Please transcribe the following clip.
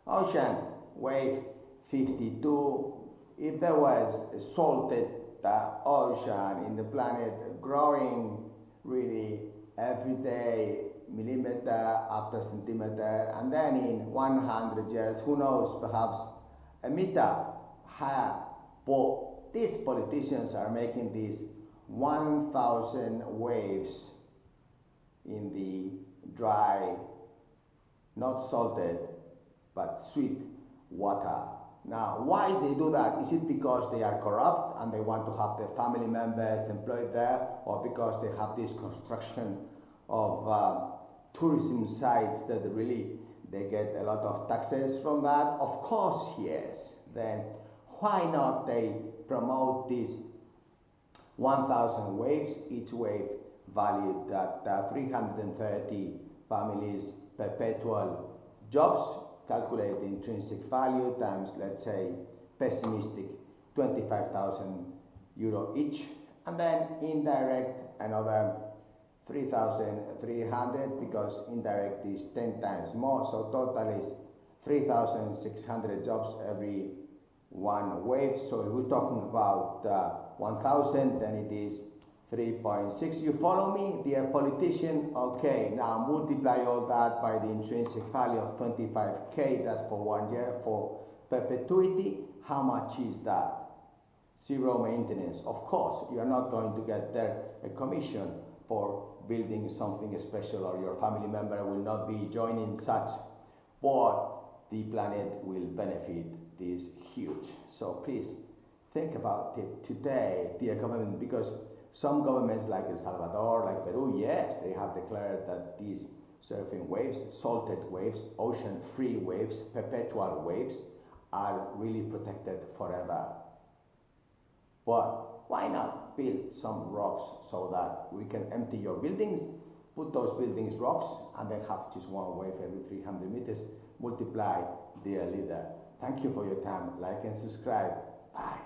Ocean wave 52. If there was a salted ocean in the planet growing really every day, millimeter after centimeter, and then in 100 years, who knows, perhaps a meter higher. But these politicians are making these 1,000 waves in the dry, not salted, but sweet water. Now, why they do that? Is it because they are corrupt and they want to have their family members employed there, or because they have this construction of tourism sites that really they get a lot of taxes from that? Of course, yes. Then why not they promote these 1,000 waves, each wave valued at 330 families perpetual jobs, calculate the intrinsic value times, let's say, pessimistic 25,000 euro each, and then indirect another 3,300 because indirect is 10 times more, so total is 3,600 jobs every one wave. So if we're talking about 1,000, then it is 3.6. You follow me, dear politician? Okay, now multiply all that by the intrinsic value of 25k, that's for 1 year, for perpetuity. How much is that? Zero maintenance. Of course, you are not going to get there a commission for building something special, or your family member will not be joining such, but the planet will benefit. This huge. So please think about it today, dear government, because some governments like El Salvador, like Peru, yes, they have declared that these surfing waves, salted waves, ocean-free waves, perpetual waves are really protected forever. But why not build some rocks so that we can empty your buildings, put those buildings rocks, and then have just one wave every 300 meters, multiply, dear leader. Thank you for your time. Like and subscribe. Bye.